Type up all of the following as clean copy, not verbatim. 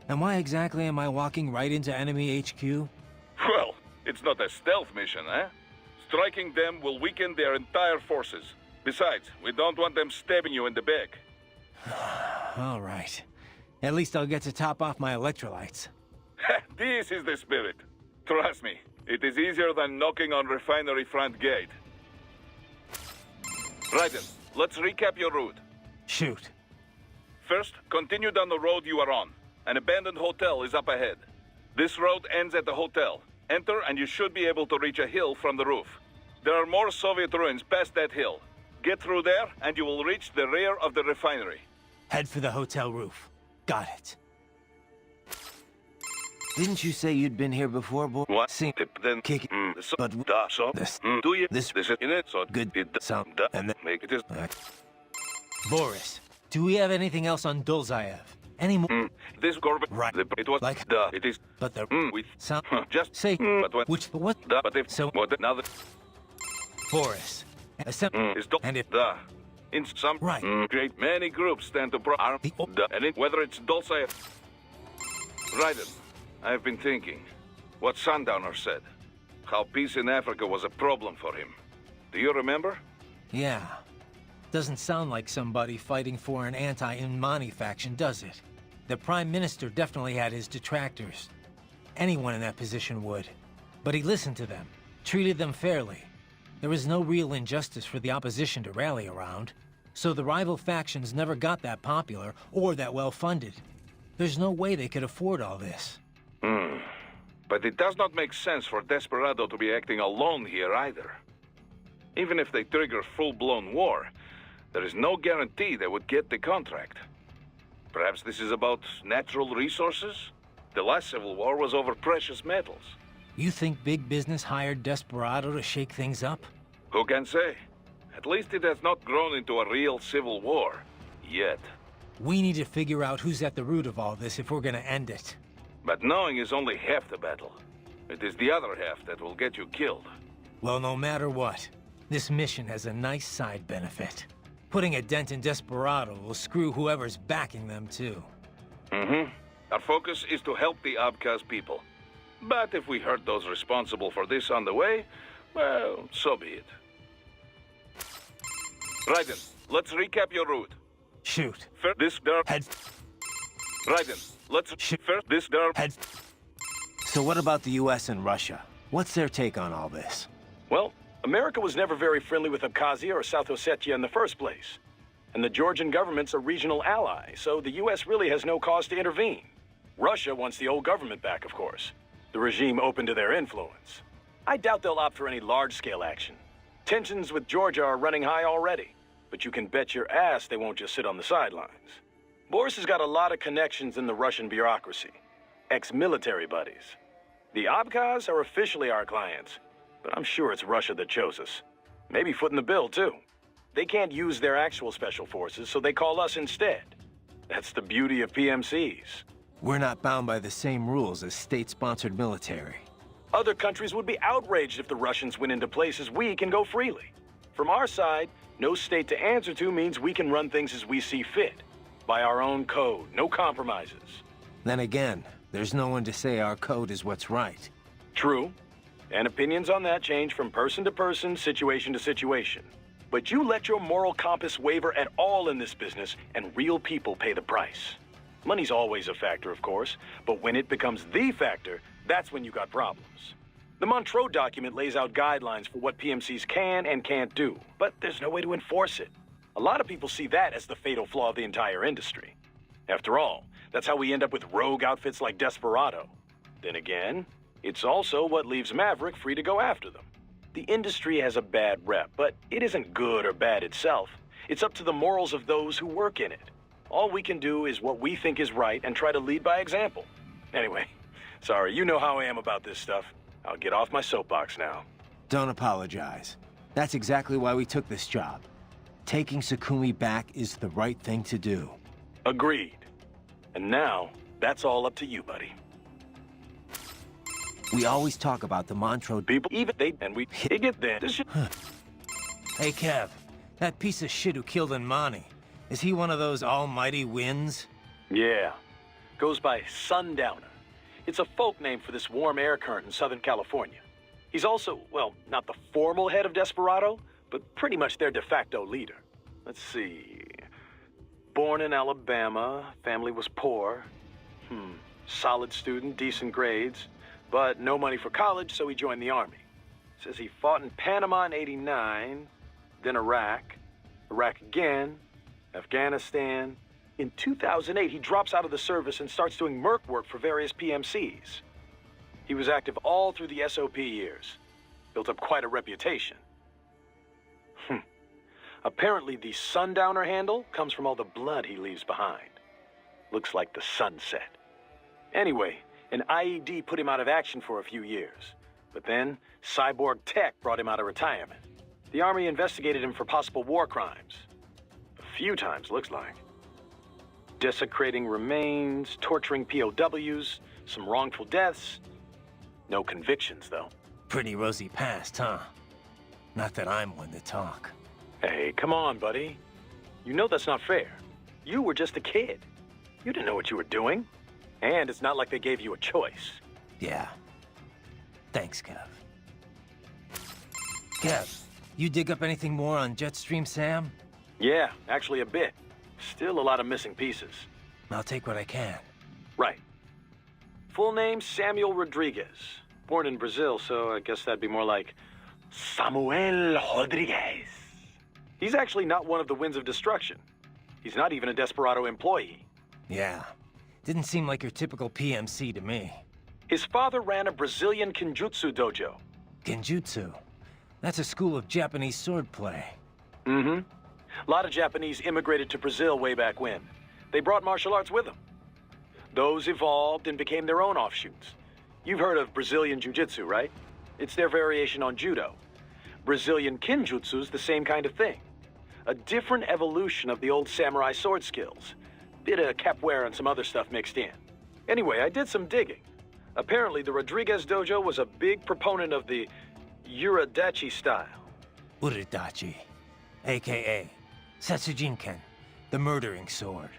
And why exactly am I walking right into enemy HQ? Well, it's not a stealth mission, eh? Striking them will weaken their entire forces. Besides, we don't want them stabbing you in the back. All right. At least I'll get to top off my electrolytes. This is the spirit. Trust me, it is easier than knocking on refinery front gate. Right then, let's recap your route. Shoot. First, continue down the road you are on. An abandoned hotel is up ahead. This road ends at the hotel. Enter and you should be able to reach a hill from the roof. There are more Soviet ruins past that hill. Get through there and you will reach the rear of the refinery. Head for the hotel roof. Got it. Didn't you say you'd been here before, boy? What? See, Then kick. But this. Do you? This is in it. So good. It Sound. And then make it is. Boris, do we have anything else on Dulzaev? Any more? This Gorbachev. Right. It was like It is. But the With sound. just Say. But what? Which what? But if So what? Now that Boris. is And if in some Right. great many groups stand to arm and whether it's Dulce. Right then, I've been thinking what Sundowner said. How peace in Africa was a problem for him. Do you remember? Yeah. Doesn't sound like somebody fighting for an anti-Inmani faction, does it? The Prime Minister definitely had his detractors. Anyone in that position would. But he listened to them, treated them fairly. There was no real injustice for the opposition to rally around, so the rival factions never got that popular or that well-funded. There's no way they could afford all this. But it does not make sense for Desperado to be acting alone here either. Even if they trigger full-blown war, there is no guarantee they would get the contract. Perhaps this is about natural resources? The last civil war was over precious metals. You think big business hired Desperado to shake things up? Who can say? At least it has not grown into a real civil war. Yet. We need to figure out who's at the root of all this if we're gonna end it. But knowing is only half the battle. It is the other half that will get you killed. Well, no matter what, this mission has a nice side benefit. Putting a dent in Desperado will screw whoever's backing them, too. Our focus is to help the Abkhaz people. But if we hurt those responsible for this on the way, well, so be it. Right then, let's recap your route. Shoot. First, this there. Head. Right then, let's Shoot. first this there. Head. So what about the US and Russia? What's their take on all this? Well, America was never very friendly with Abkhazia or South Ossetia in the first place. And the Georgian government's a regional ally, so the US really has no cause to intervene. Russia wants the old government back, of course. The regime open to their influence. I doubt they'll opt for any large-scale action. Tensions with Georgia are running high already, but you can bet your ass they won't just sit on the sidelines. Boris has got a lot of connections in the Russian bureaucracy. Ex-military buddies. The Abkhaz are officially our clients, but I'm sure it's Russia that chose us. Maybe footing the bill, too. They can't use their actual special forces, so they call us instead. That's the beauty of PMCs. We're not bound by the same rules as state-sponsored military. Other countries would be outraged if the Russians went into places we can go freely. From our side, no state to answer to means we can run things as we see fit. By our own code, no compromises. Then again, there's no one to say our code is what's right. True. And opinions on that change from person to person, situation to situation. But you let your moral compass waver at all in this business, and real people pay the price. Money's always a factor, of course, but when it becomes the factor, that's when you got problems. The Montreux document lays out guidelines for what PMCs can and can't do, but there's no way to enforce it. A lot of people see that as the fatal flaw of the entire industry. After all, that's how we end up with rogue outfits like Desperado. Then again, it's also what leaves Maverick free to go after them. The industry has a bad rep, but it isn't good or bad itself. It's up to the morals of those who work in it. All we can do is what we think is right and try to lead by example. Anyway, sorry, you know how I am about this stuff. I'll get off my soapbox now. Don't apologize. That's exactly why we took this job. Taking Sakumi back is the right thing to do. Agreed. And now, that's all up to you, buddy. We always talk about the Montreux People, they get there. Hey, Kev, that piece of shit who killed Inmani, is he one of those almighty wins? Yeah. Goes by Sundowner. It's a folk name for this warm air current in Southern California. He's also, well, not the formal head of Desperado, but pretty much their de facto leader. Let's see. Born in Alabama, family was poor. Solid student, decent grades, but no money for college, so he joined the army. Says he fought in Panama in '89, then Iraq again, Afghanistan. In 2008, he drops out of the service and starts doing merc work for various PMCs. He was active all through the SOP years. Built up quite a reputation. Apparently, the Sundowner handle comes from all the blood he leaves behind. Looks like the sunset. Anyway, an IED put him out of action for a few years. But then, cyborg tech brought him out of retirement. The Army investigated him for possible war crimes. A few times, looks like. Desecrating remains, torturing POWs, some wrongful deaths. No convictions, though. Pretty rosy past, huh? Not that I'm one to talk. Hey, come on, buddy. You know that's not fair. You were just a kid. You didn't know what you were doing. And it's not like they gave you a choice. Yeah. Thanks, Kev. Kev, you dig up anything more on Jetstream Sam? Yeah, actually a bit. Still a lot of missing pieces. I'll take what I can. Right. Full name, Samuel Rodriguez. Born in Brazil, so I guess that'd be more like Samuel Rodriguez. He's actually not one of the Winds of Destruction. He's not even a Desperado employee. Yeah. Didn't seem like your typical PMC to me. His father ran a Brazilian Kenjutsu dojo. Genjutsu. That's a school of Japanese swordplay. A lot of Japanese immigrated to Brazil way back when. They brought martial arts with them. Those evolved and became their own offshoots. You've heard of Brazilian Jiu-Jitsu, right? It's their variation on Judo. Brazilian Kenjutsu's the same kind of thing. A different evolution of the old samurai sword skills. Bit of capoeira and some other stuff mixed in. Anyway, I did some digging. Apparently, the Rodriguez dojo was a big proponent of the Uridachi style. Uridachi, a.k.a. Setsujinken, the murdering sword.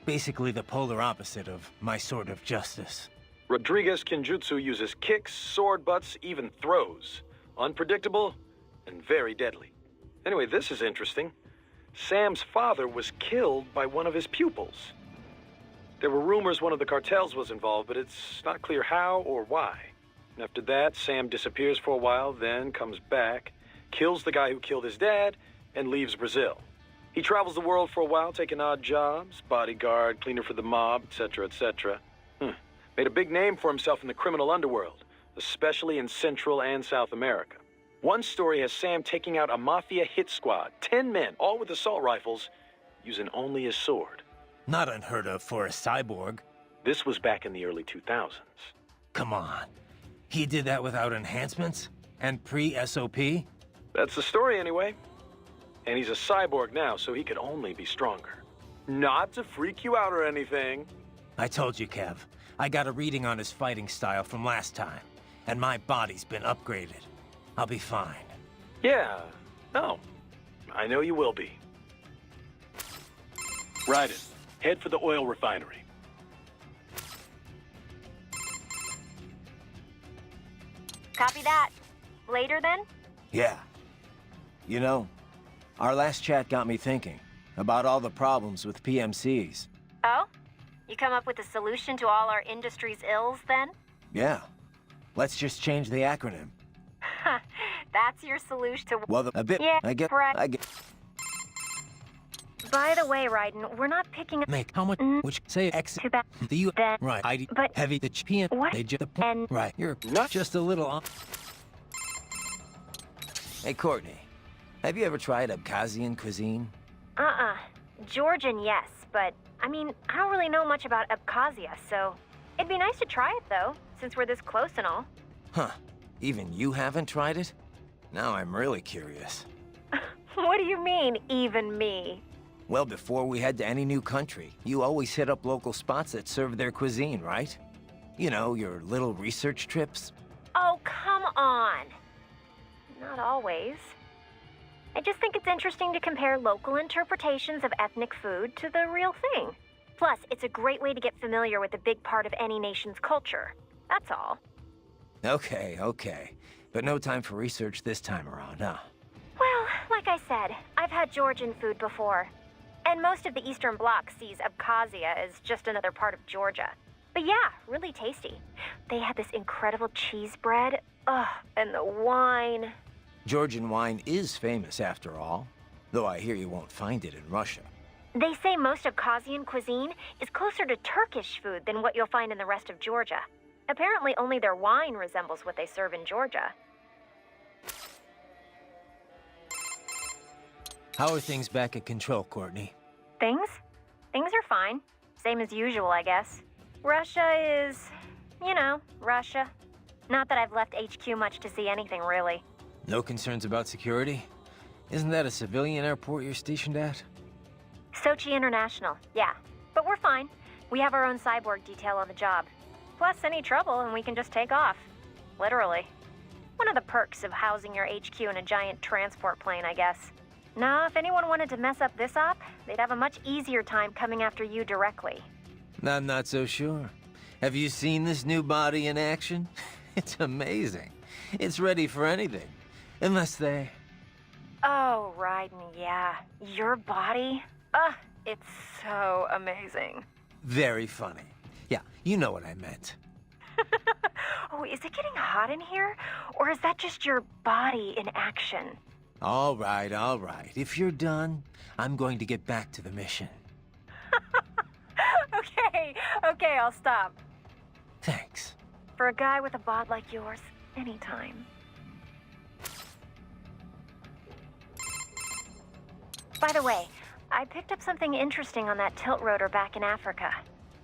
Basically the polar opposite of my sword of justice. Rodriguez Kenjutsu uses kicks, sword butts, even throws. Unpredictable and very deadly. Anyway, this is interesting. Sam's father was killed by one of his pupils. There were rumors one of the cartels was involved, but it's not clear how or why. After that, Sam disappears for a while, then comes back, kills the guy who killed his dad, and leaves Brazil. He travels the world for a while, taking odd jobs, bodyguard, cleaner for the mob, etc., etc. Made a big name for himself in the criminal underworld, especially in Central and South America. One story has Sam taking out a mafia hit squad, 10 men, all with assault rifles, using only his sword. Not unheard of for a cyborg. This was back in the early 2000s. Come on. He did that without enhancements? And pre-SOP? That's the story anyway. And he's a cyborg now, so he could only be stronger. Not to freak you out or anything. I told you, Kev. I got a reading on his fighting style from last time, and my body's been upgraded. I'll be fine. Yeah, no. I know you will be. Raiden, head for the oil refinery. Copy that. Later then? Yeah. You know, our last chat got me thinking about all the problems with PMCs. Oh? You come up with a solution to all our industry's ills then? Yeah. Let's just change the acronym. That's your solution to... Well, a bit... Yeah, I get... correct. I get... By the way, Raiden, we're not picking... Make how much... Which say X... Too bad. The U... Then, Right. ID... but... Heavy... The PM... What? They just... The... And... Right. You're Not... just a little off. Hey, Courtney. Have you ever tried Abkhazian cuisine? Georgian, yes, but... I mean, I don't really know much about Abkhazia, so... It'd be nice to try it, though, since we're this close and all. Huh. Even you haven't tried it? Now I'm really curious. What do you mean, even me? Well, before we head to any new country, you always hit up local spots that serve their cuisine, right? You know, your little research trips. Oh, come on. Not always. I just think it's interesting to compare local interpretations of ethnic food to the real thing. Plus, it's a great way to get familiar with a big part of any nation's culture. That's all. Okay, okay. But no time for research this time around, huh? Well, like I said, I've had Georgian food before. And most of the Eastern Bloc sees Abkhazia as just another part of Georgia. But yeah, really tasty. They had this incredible cheese bread. Ugh, and the wine. Georgian wine is famous after all, though I hear you won't find it in Russia. They say most Abkhazian cuisine is closer to Turkish food than what you'll find in the rest of Georgia. Apparently only their wine resembles what they serve in Georgia. How are things back at Control, Courtney? Things? Things are fine. Same as usual, I guess. Russia is, you know, Russia. Not that I've left HQ much to see anything, really. No concerns about security? Isn't that a civilian airport you're stationed at? Sochi International, yeah. But we're fine. We have our own cyborg detail on the job. Plus, any trouble and we can just take off. Literally. One of the perks of housing your HQ in a giant transport plane, I guess. Now, if anyone wanted to mess up this op, they'd have a much easier time coming after you directly. I'm not so sure. Have you seen this new body in action? It's amazing. It's ready for anything. Unless they... Oh, Raiden, yeah. Your body? It's so amazing. Very funny. Yeah, you know what I meant. Oh, is it getting hot in here? Or is that just your body in action? All right, all right. If you're done, I'm going to get back to the mission. Okay, I'll stop. Thanks. For a guy with a bod like yours, anytime. By the way, I picked up something interesting on that tilt rotor back in Africa.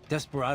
Desperado.